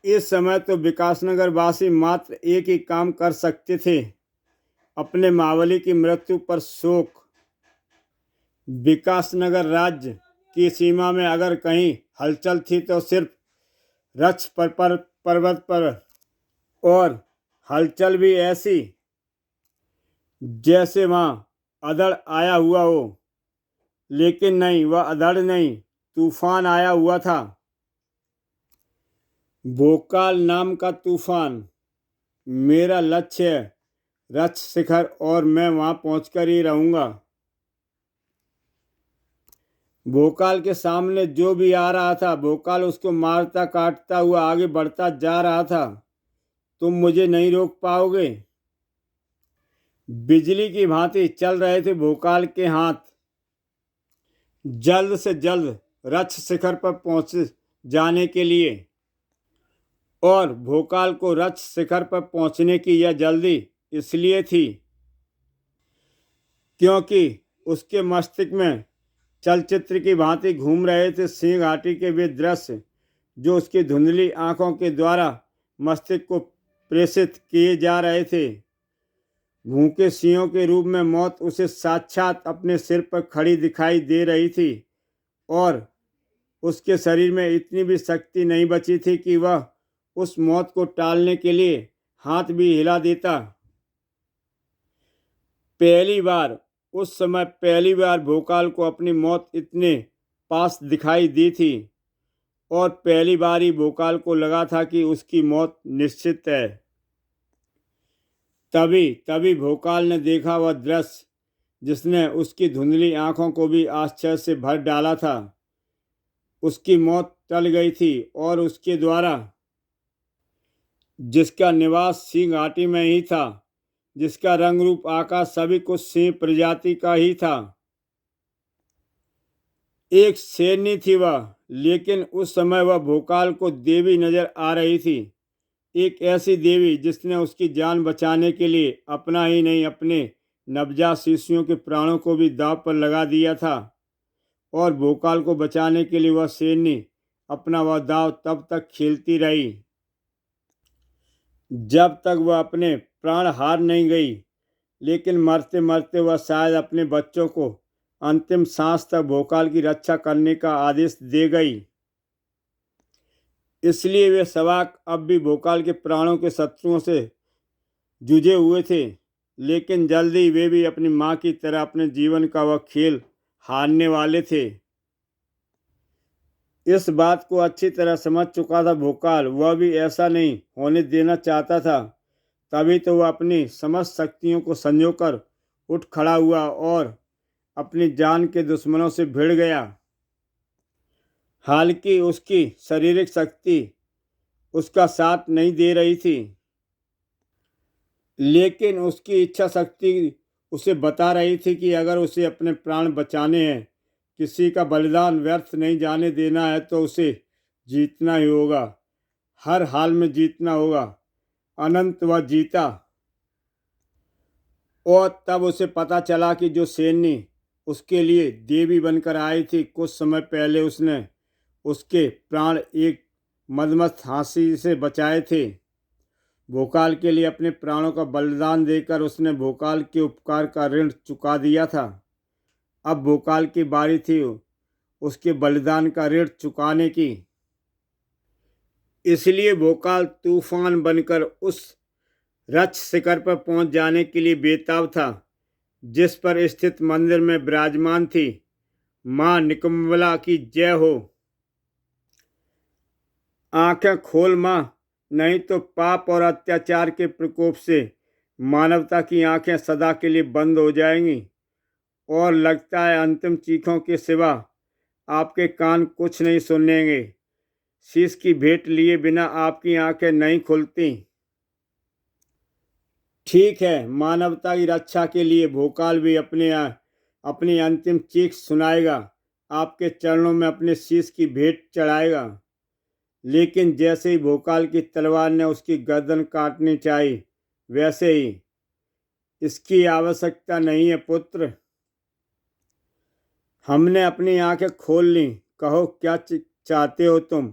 इस समय तो विकासनगर वासी मात्र एक ही काम कर सकते थे, अपने मावली की मृत्यु पर शोक। विकासनगर राज्य की सीमा में अगर कहीं हलचल थी तो सिर्फ रक्ष पर्वत पर, और हलचल भी ऐसी जैसे वहां अधड़ आया हुआ हो। लेकिन नहीं, वह अधड़ नहीं, तूफान आया हुआ था। भोकाल नाम का तूफान। मेरा लक्ष्य है रक्ष शिखर, और मैं वहां पहुंचकर ही रहूंगा। भोकाल के सामने जो भी आ रहा था, भोकाल उसको मारता काटता हुआ आगे बढ़ता जा रहा था। तुम मुझे नहीं रोक पाओगे। बिजली की भांति चल रहे थे भोकाल के हाथ। जल्द से जल्द रक्ष शिखर पर पहुंच जाने के लिए। और भोकाल को रक्ष शिखर पर पहुंचने की यह जल्दी इसलिए थी क्योंकि उसके मस्तिष्क में चलचित्र की भांति घूम रहे थे सिंह घाटी के वे दृश्य जो उसकी धुंधली आंखों के द्वारा मस्तिष्क को प्रेषित किए जा रहे थे। भूखे सिंहों के रूप में मौत उसे साक्षात अपने सिर पर खड़ी दिखाई दे रही थी, और उसके शरीर में इतनी भी शक्ति नहीं बची थी कि वह उस मौत को टालने के लिए हाथ भी हिला देता। उस समय पहली बार भोकाल को अपनी मौत इतने पास दिखाई दी थी, और पहली बार ही भोकाल को लगा था कि उसकी मौत निश्चित है। तभी तभी भोकाल ने देखा वह दृश्य जिसने उसकी धुंधली आंखों को भी आश्चर्य से भर डाला था। उसकी मौत टल गई थी, और उसके द्वारा जिसका निवास सिंह घाटी में ही था, जिसका रंग रूप आकाश सभी कुछ सिंह प्रजाति का ही था। एक शेरनी थी वह, लेकिन उस समय वह भोकाल को देवी नजर आ रही थी। एक ऐसी देवी जिसने उसकी जान बचाने के लिए अपना ही नहीं, अपने नवजात शिशुओं के प्राणों को भी दांव पर लगा दिया था। और भोकाल को बचाने के लिए वह शेरनी अपना वह दांव तब तक खेलती रही जब तक वह अपने प्राण हार नहीं गई। लेकिन मरते मरते वह शायद अपने बच्चों को अंतिम सांस तक भोकाल की रक्षा करने का आदेश दे गई। इसलिए वे सवाक अब भी भोकाल के प्राणों के शत्रुओं से जुझे हुए थे, लेकिन जल्दी वे भी अपनी मां की तरह अपने जीवन का वह खेल हारने वाले थे। इस बात को अच्छी तरह समझ चुका था भोकाल। वह भी ऐसा नहीं होने देना चाहता था। तभी तो वह अपनी समस्त शक्तियों को संजोकर उठ खड़ा हुआ और अपनी जान के दुश्मनों से भिड़ गया। हालांकि उसकी शारीरिक शक्ति उसका साथ नहीं दे रही थी, लेकिन उसकी इच्छा शक्ति उसे बता रही थी कि अगर उसे अपने प्राण बचाने हैं, किसी का बलिदान व्यर्थ नहीं जाने देना है, तो उसे जीतना ही होगा। हर हाल में जीतना होगा। अनंत वह जीता। और तब उसे पता चला कि जो शेरनी उसके लिए देवी बनकर आई थी, कुछ समय पहले उसने उसके प्राण एक मदमस्त हंसी से बचाए थे। भोकाल के लिए अपने प्राणों का बलिदान देकर उसने भोकाल के उपकार का ऋण चुका दिया था। अब भोकाल की बारी थी उसके बलिदान का ऋण चुकाने की। इसलिए भोकाल तूफान बनकर उस रक्ष शिखर पर पहुंच जाने के लिए बेताब था, जिस पर स्थित मंदिर में विराजमान थी मां निकुंभला की जय हो। आंखें खोल मां, नहीं तो पाप और अत्याचार के प्रकोप से मानवता की आंखें सदा के लिए बंद हो जाएंगी, और लगता है अंतिम चीखों के सिवा आपके कान कुछ नहीं सुनेंगे। शीश की भेंट लिए बिना आपकी आंखें नहीं खुलती। ठीक है, मानवता की रक्षा के लिए भोकाल भी अपनी अंतिम चीख सुनाएगा, आपके चरणों में अपने शीश की भेंट चढ़ाएगा। लेकिन जैसे ही भोकाल की तलवार ने उसकी गर्दन काटनी चाहिए, वैसे ही, इसकी आवश्यकता नहीं है पुत्र। हमने अपनी आंखें खोल ली। कहो क्या चाहते हो तुम।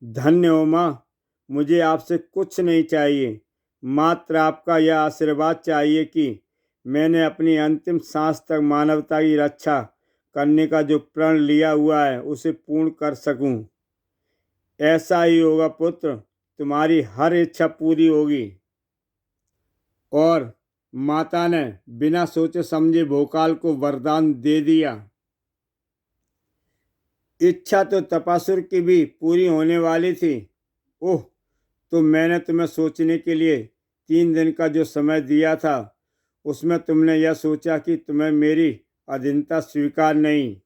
धन्य हो माँ, मुझे आपसे कुछ नहीं चाहिए, मात्र आपका यह आशीर्वाद चाहिए कि मैंने अपनी अंतिम सांस तक मानवता की रक्षा करने का जो प्रण लिया हुआ है उसे पूर्ण कर सकूं। ऐसा ही होगा पुत्र, तुम्हारी हर इच्छा पूरी होगी। और माता ने बिना सोचे समझे भोकाल को वरदान दे दिया। इच्छा तो तपासुर की भी पूरी होने वाली थी। ओह, तो मैंने तुम्हें सोचने के लिए 3 दिन का जो समय दिया था, उसमें तुमने यह सोचा कि तुम्हें मेरी अधीनता स्वीकार नहीं।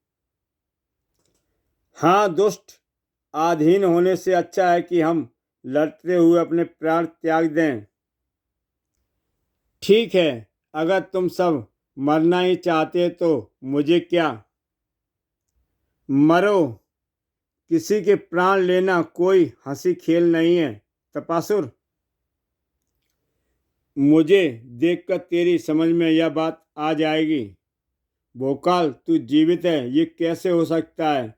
हाँ दुष्ट, अधीन होने से अच्छा है कि हम लड़ते हुए अपने प्राण त्याग दें। ठीक है, अगर तुम सब मरना ही चाहते तो मुझे क्या। मरो, किसी के प्राण लेना कोई हंसी खेल नहीं है तपासुर। मुझे देखकर तेरी समझ में यह बात आ जाएगी। भोकाल, तू जीवित है ये कैसे हो सकता है?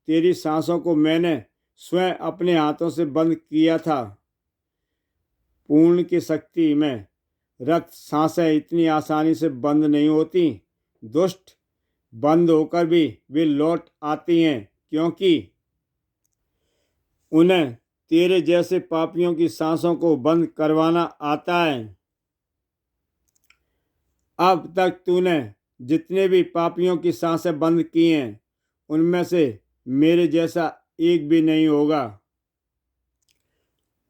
तेरी सांसों को मैंने स्वयं अपने हाथों से बंद किया था। पूर्ण की शक्ति में रक्त सांसें इतनी आसानी से बंद नहीं होती दुष्ट। बंद होकर भी वे लौट आती हैं, क्योंकि उन्हें तेरे जैसे पापियों की सांसों को बंद करवाना आता है। अब तक तूने जितने भी पापियों की सांसें बंद की हैं, उनमें से मेरे जैसा एक भी नहीं होगा।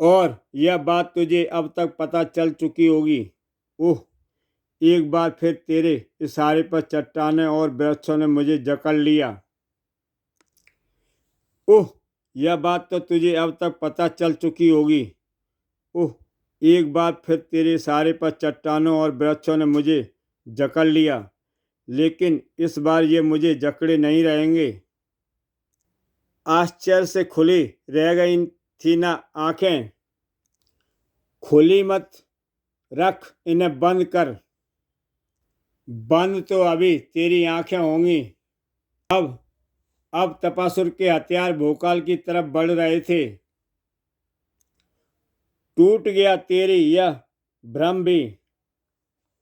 और यह बात तुझे अब तक पता चल चुकी होगी। ओह, एक बार फिर तेरे इशारे पर चट्टानें और वृक्षों ने मुझे जकड़ लिया। ओह, यह बात तो तुझे अब तक पता चल चुकी होगी। ओह, एक बार फिर तेरे इशारे पर चट्टानों और वृक्षों ने मुझे जकड़ लिया, लेकिन इस बार ये मुझे जकड़े नहीं रहेंगे। आश्चर्य से खुली रह गई थी ना आंखें? खुली मत रख, इन्हें बंद कर। बंद तो अभी तेरी आंखें होंगी। अब अब तपासुर के हथियार भोकाल की तरफ बढ़ रहे थे। टूट गया तेरी यह भ्रम भी।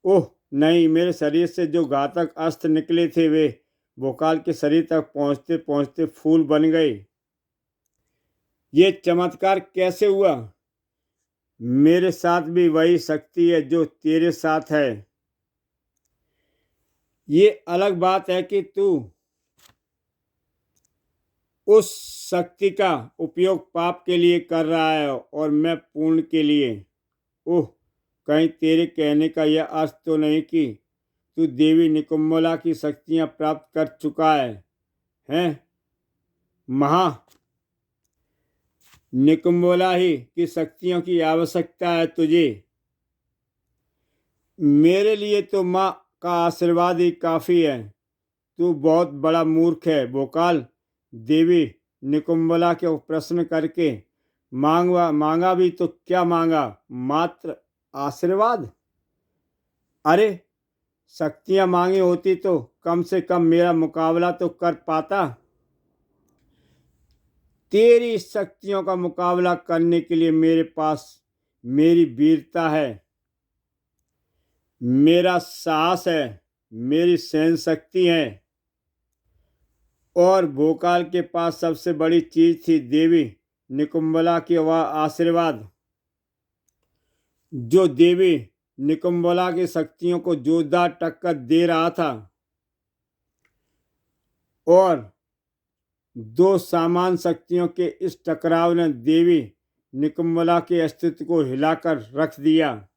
ओह नहीं, मेरे शरीर से जो घातक अस्त्र निकले थे वे भोकाल के शरीर तक पहुंचते पहुंचते फूल बन गए। ये चमत्कार कैसे हुआ? मेरे साथ भी वही शक्ति है जो तेरे साथ है। ये अलग बात है कि तू उस शक्ति का उपयोग पाप के लिए कर रहा है और मैं पुण्य के लिए। ओह, कहीं तेरे कहने का यह अर्थ तो नहीं कि तू देवी निकुम्बला की शक्तियां प्राप्त कर चुका है, हैं? महा निकुम्बला ही की शक्तियों की आवश्यकता है तुझे। मेरे लिए तो माँ का आशीर्वाद ही काफ़ी है। तू बहुत बड़ा मूर्ख है भोकाल। देवी निकुम्बला के प्रश्न करके मांगा भी तो क्या मांगा? मात्र आशीर्वाद। अरे, शक्तियां मांगी होती तो कम से कम मेरा मुकाबला तो कर पाता। तेरी शक्तियों का मुकाबला करने के लिए मेरे पास मेरी वीरता है, मेरा साहस है, मेरी सहन शक्ति है। और भोकाल के पास सबसे बड़ी चीज थी देवी निकुम्बला के वह आशीर्वाद, जो देवी निकुम्बला की शक्तियों को जोरदार टक्कर दे रहा था। और दो समान शक्तियों के इस टकराव ने देवी निकुम्बला के अस्तित्व को हिलाकर रख दिया,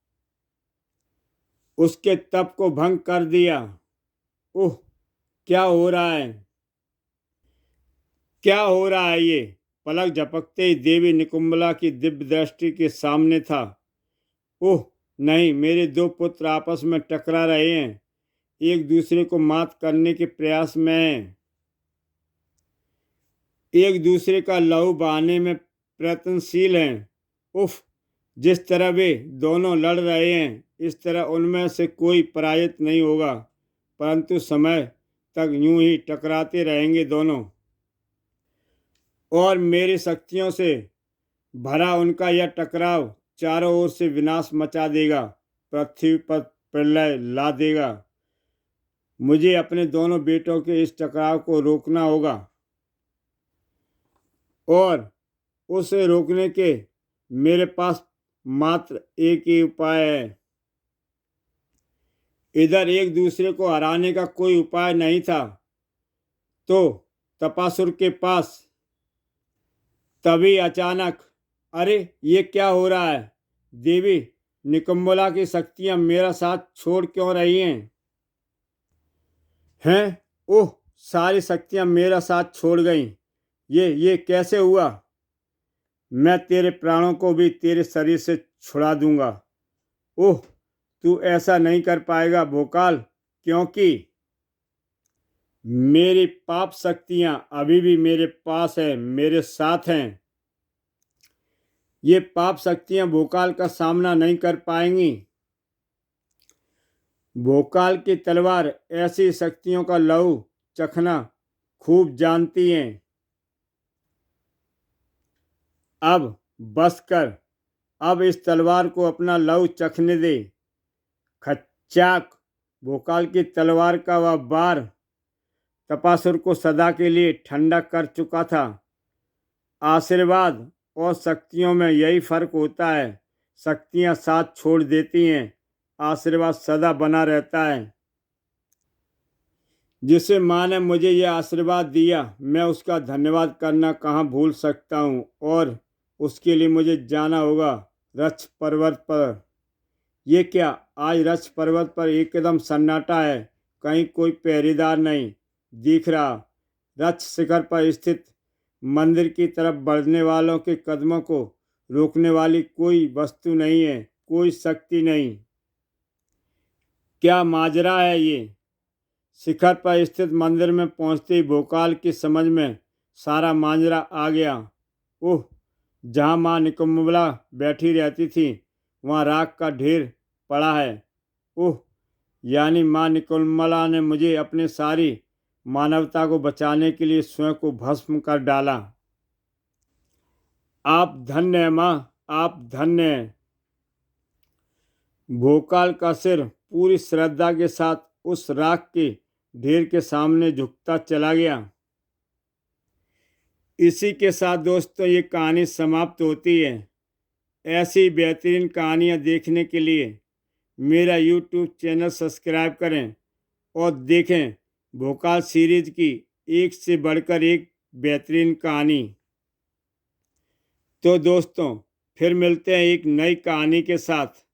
उसके तप को भंग कर दिया। ओह, क्या हो रहा है? क्या हो रहा है ये? पलक झपकते ही देवी निकुम्बला की दिव्य दृष्टि के सामने था। ओह नहीं, मेरे दो पुत्र आपस में टकरा रहे हैं, एक दूसरे को मात करने के प्रयास में हैं, एक दूसरे का लहू बहाने में प्रयत्नशील हैं। उफ, जिस तरह वे दोनों लड़ रहे हैं, इस तरह उनमें से कोई पराजित नहीं होगा, परंतु समय तक यूं ही टकराते रहेंगे दोनों। और मेरी शक्तियों से भरा उनका यह टकराव चारों ओर से विनाश मचा देगा, पृथ्वी पर प्रलय ला देगा। मुझे अपने दोनों बेटों के इस टकराव को रोकना होगा और उसे रोकने के मेरे पास मात्र एक ही उपाय है। इधर एक दूसरे को हराने का कोई उपाय नहीं था तो तपासुर के पास। तभी अचानक, अरे ये क्या हो रहा है? देवी निकुंभला की शक्तियां मेरा साथ छोड़ क्यों रही हैं? ओह, सारी शक्तियां मेरा साथ छोड़ गईं। ये कैसे हुआ? मैं तेरे प्राणों को भी तेरे शरीर से छुड़ा दूंगा। ओह, तू ऐसा नहीं कर पाएगा भोकाल, क्योंकि मेरी पाप शक्तियां अभी भी मेरे पास हैं, मेरे साथ हैं। ये पाप शक्तियां भोकाल का सामना नहीं कर पाएंगी। भोकाल की तलवार ऐसी शक्तियों का लहू चखना खूब जानती हैं। अब बस कर, अब इस तलवार को अपना लहू चखने दे। खच्चाक! भोकाल की तलवार का वह बार तपासुर को सदा के लिए ठंडा कर चुका था। आशीर्वाद और शक्तियों में यही फर्क होता है। शक्तियां साथ छोड़ देती हैं, आशीर्वाद सदा बना रहता है। जिसे माँ ने मुझे यह आशीर्वाद दिया, मैं उसका धन्यवाद करना कहाँ भूल सकता हूँ। और उसके लिए मुझे जाना होगा रच्छ पर्वत पर। ये क्या, आज रच्छ पर्वत पर एकदम सन्नाटा है, कहीं कोई पहरेदार नहीं दिख रहा। रच्छ शिखर पर स्थित मंदिर की तरफ बढ़ने वालों के कदमों को रोकने वाली कोई वस्तु नहीं है, कोई शक्ति नहीं। क्या माजरा है ये? शिखर पर स्थित मंदिर में पहुंचते ही भोकाल की समझ में सारा माजरा आ गया। ओह, जहाँ माँ निकुंभला बैठी रहती थी वहाँ राख का ढेर पड़ा है। ओह, यानी माँ निकुंभला ने मुझे अपने सारी मानवता को बचाने के लिए स्वयं को भस्म कर डाला। आप धन्य हैं माँ, आप धन्य हैं। भोकाल का सिर पूरी श्रद्धा के साथ उस राख के ढेर के सामने झुकता चला गया। इसी के साथ दोस्तों ये कहानी समाप्त होती है। ऐसी बेहतरीन कहानियाँ देखने के लिए मेरा YouTube चैनल सब्सक्राइब करें और देखें भोकाल सीरीज की एक से बढ़कर एक बेहतरीन कहानी। तो दोस्तों फिर मिलते हैं एक नई कहानी के साथ।